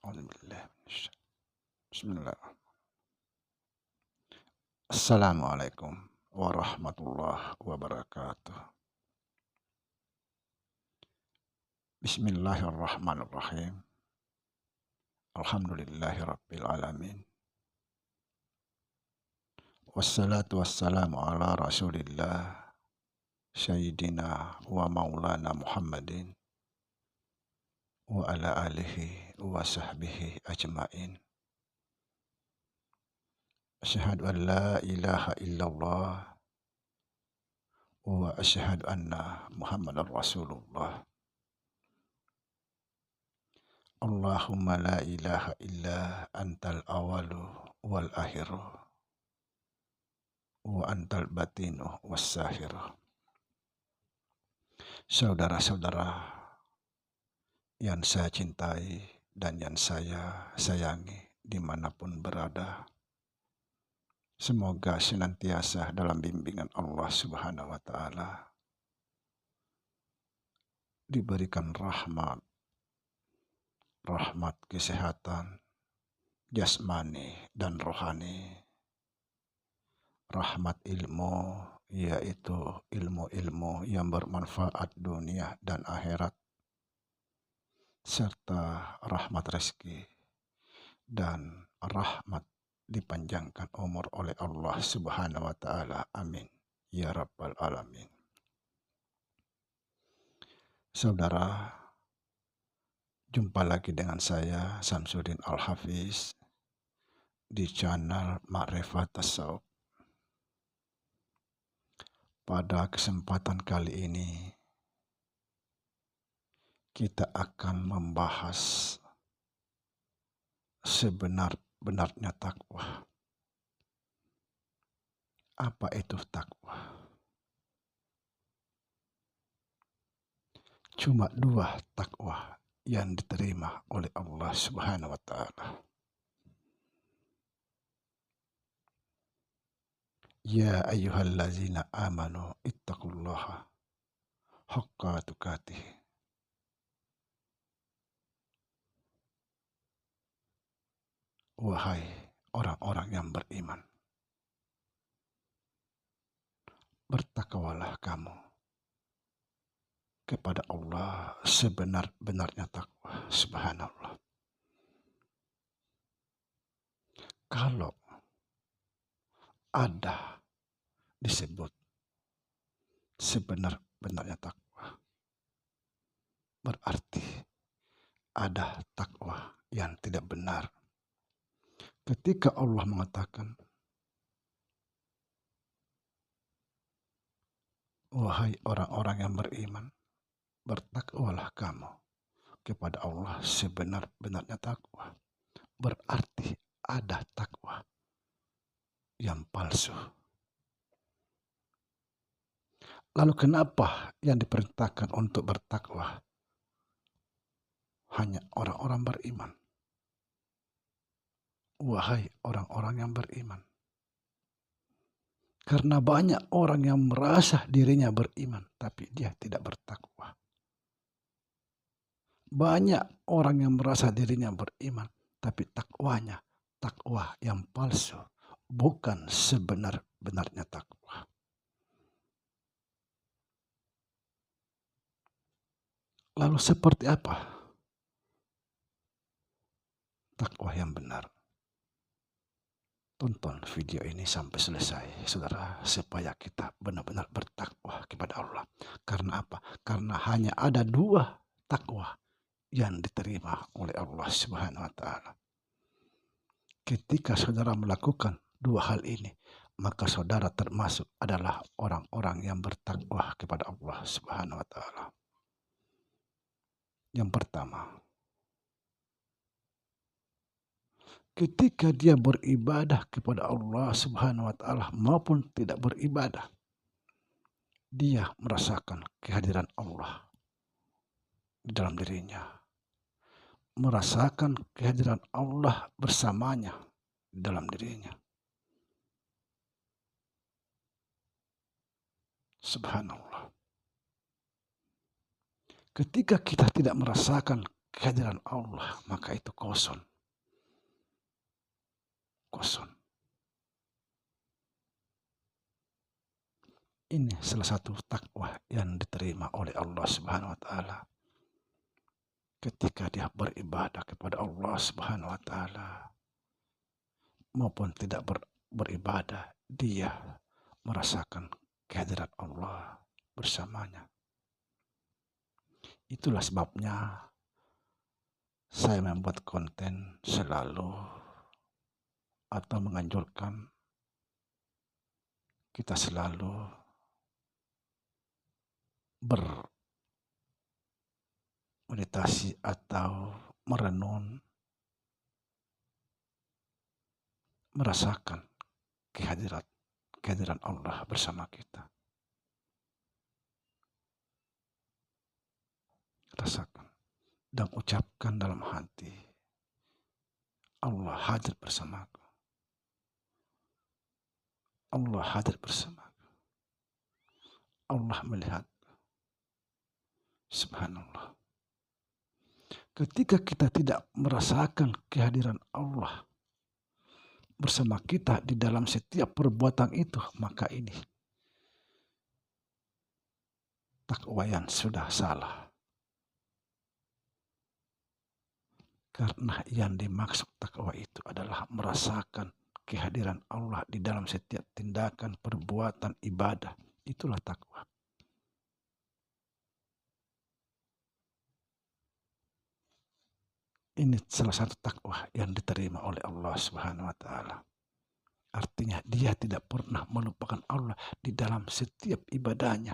A'udzubillah Bismillah. Assalamualaikum warahmatullahi wabarakatuh. Bismillahirrahmanirrahim. Alhamdulillahi rabbil alamin. Wassalatu wassalamu ala rasulillah Sayyidina wa maulana Muhammadin wa ala alihi wa sahbihi ajmain. Asyhadu an la ilaha illallah wa asyhadu anna Muhammadar Rasulullah. Allahumma la ilaha illa antal awalu wal akhiru wa antal batinu was sahiru. Saudara-saudara yang saya cintai dan yang saya sayangi dimanapun berada, semoga senantiasa dalam bimbingan Allah Subhanahu wa Ta'ala, diberikan rahmat kesehatan jasmani dan rohani, rahmat ilmu, yaitu ilmu-ilmu yang bermanfaat dunia dan akhirat, serta rahmat rezeki dan rahmat dipanjangkan umur oleh Allah Subhanahu wa Ta'ala. Amin ya rabbal alamin. Saudara, jumpa lagi dengan saya Samsudin Al-Hafiz di channel Ma'rifat Tasawuf. Pada kesempatan kali ini kita akan membahas sebenar-benarnya takwa. Apa itu takwa? Cuma dua takwa yang diterima oleh Allah Subhanahu wa Ta'ala. Ya ayyuhallazina amanu ittaqullaha haqqa tuqatih. Wahai orang-orang yang beriman, bertakwalah kamu kepada Allah sebenar-benarnya takwa. Subhanallah. Kalau ada disebut sebenar-benarnya takwa, berarti ada takwa yang tidak benar. Ketika Allah mengatakan, wahai orang-orang yang beriman, bertakwalah kamu kepada Allah sebenar-benarnya takwa, berarti ada takwa yang palsu. Lalu kenapa yang diperintahkan untuk bertakwa hanya orang-orang beriman? Wahai orang-orang yang beriman. Karena banyak orang yang merasa dirinya beriman, tapi dia tidak bertakwa. Banyak orang yang merasa dirinya beriman, tapi takwanya takwa yang palsu, bukan sebenar-benarnya takwa. Lalu seperti apa takwa yang benar? Tonton video ini sampai selesai, saudara, supaya kita benar-benar bertakwa kepada Allah. Karena apa? Karena hanya ada dua takwa yang diterima oleh Allah Subhanahu wa Ta'ala. Ketika saudara melakukan dua hal ini, maka saudara termasuk adalah orang-orang yang bertakwa kepada Allah Subhanahu wa Ta'ala. Yang pertama, ketika dia beribadah kepada Allah Subhanahu wa Ta'ala maupun tidak beribadah, dia merasakan kehadiran Allah di dalam dirinya, merasakan kehadiran Allah bersamanya di dalam dirinya. Subhanallah. Ketika kita tidak merasakan kehadiran Allah, maka itu kosong. Kosong. Ini salah satu takwa yang diterima oleh Allah Subhanahu wa taala. Ketika dia beribadah kepada Allah Subhanahu wa taala maupun tidak beribadah, dia merasakan kehadiran Allah bersamanya. Itulah sebabnya saya membuat konten selalu atau menganjurkan kita selalu bermeditasi atau merenung, merasakan kehadiran Allah bersama kita. Rasakan dan ucapkan dalam hati, Allah hadir bersamaku. Allah hadir bersamaku. Allah melihat. Subhanallah. Ketika kita tidak merasakan kehadiran Allah bersama kita di dalam setiap perbuatan itu, maka ini takwa yang sudah salah. Karena yang dimaksud takwa itu adalah merasakan kehadiran Allah di dalam setiap tindakan, perbuatan, ibadah. Itulah takwa. Ini salah satu takwa yang diterima oleh Allah Subhanahu wa taala. Artinya dia tidak pernah melupakan Allah di dalam setiap ibadahnya.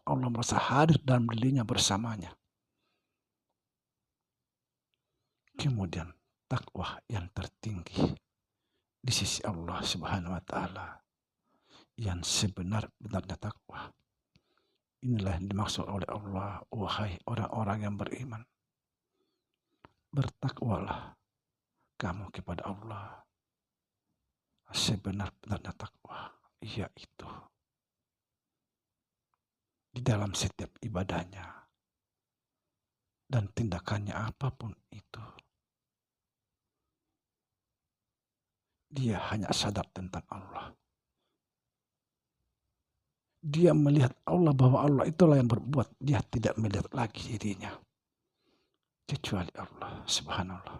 Allah merasa hadir dalam dirinya bersamanya. Kemudian takwa yang tertinggi di sisi Allah Subhanahu wa taala yang sebenar-benarnya takwa. Inilah yang dimaksud oleh Allah, wahai orang-orang yang beriman, bertakwalah kamu kepada Allah sebenar-benarnya takwa, yaitu di dalam setiap ibadahnya dan tindakannya apapun itu, dia hanya sadar tentang Allah. Dia melihat Allah bahwa Allah itulah yang berbuat. Dia tidak melihat lagi dirinya kecuali Allah. Subhanallah.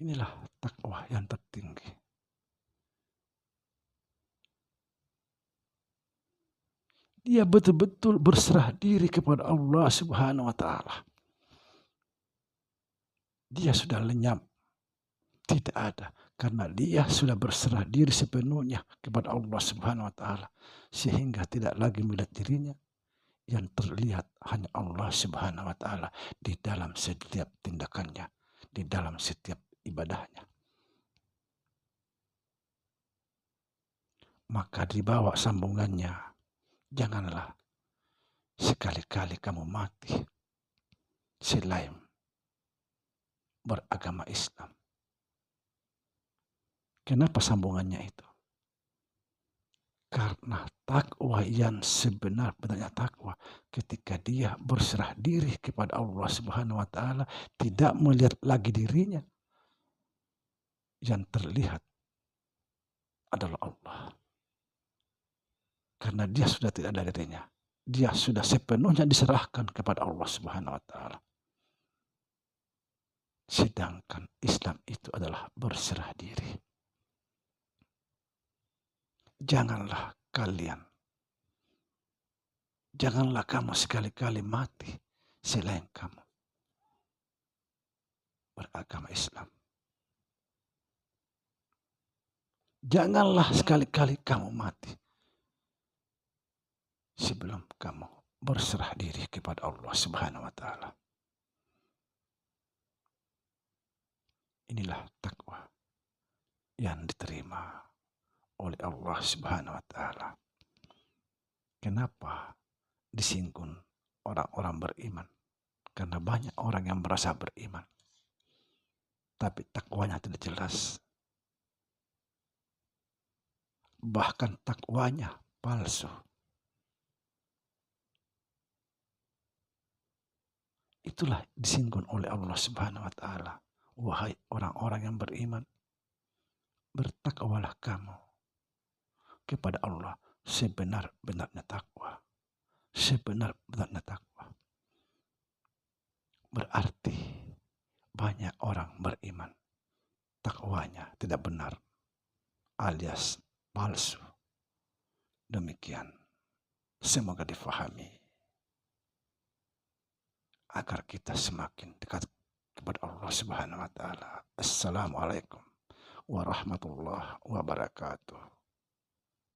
Inilah takwa yang tertinggi. Dia betul-betul berserah diri kepada Allah Subhanahu wa taala. Dia sudah lenyap. Tidak ada. Karena dia sudah berserah diri sepenuhnya kepada Allah Subhanahu wa taala. Sehingga tidak lagi melihat dirinya. Yang terlihat hanya Allah Subhanahu wa taala di dalam setiap tindakannya, di dalam setiap ibadahnya. Maka dibawa sambungannya, janganlah sekali-kali kamu mati selain beragama Islam. Kenapa sambungannya itu? Karena takwa yang sebenar-benarnya takwa ketika dia berserah diri kepada Allah Subhanahu wa taala, tidak melihat lagi dirinya. Yang terlihat adalah Allah. Karena dia sudah tidak ada dirinya. Dia sudah sepenuhnya diserahkan kepada Allah Subhanahu wa taala. Sedangkan Islam itu adalah berserah diri. Janganlah kamu sekali-kali mati selain kamu beragama Islam. Janganlah sekali-kali kamu mati sebelum kamu berserah diri kepada Allah Subhanahu wa taala. Inilah takwa yang diterima oleh Allah Subhanahu wa taala. Kenapa disinggung orang-orang beriman? Karena banyak orang yang merasa beriman, tapi takwanya tidak jelas. Bahkan takwanya palsu. itulah disinggung oleh Allah Subhanahu wa taala. Wahai orang-orang yang beriman, bertakwalah kamu kepada Allah sebenar-benarnya takwa. Sebenar-benarnya takwa. Berarti banyak orang beriman, takwanya tidak benar alias palsu. Demikian. Semoga difahami agar kita semakin dekat kepada Allah Subhanahu wa taala. Assalamualaikum warahmatullahi wabarakatuh.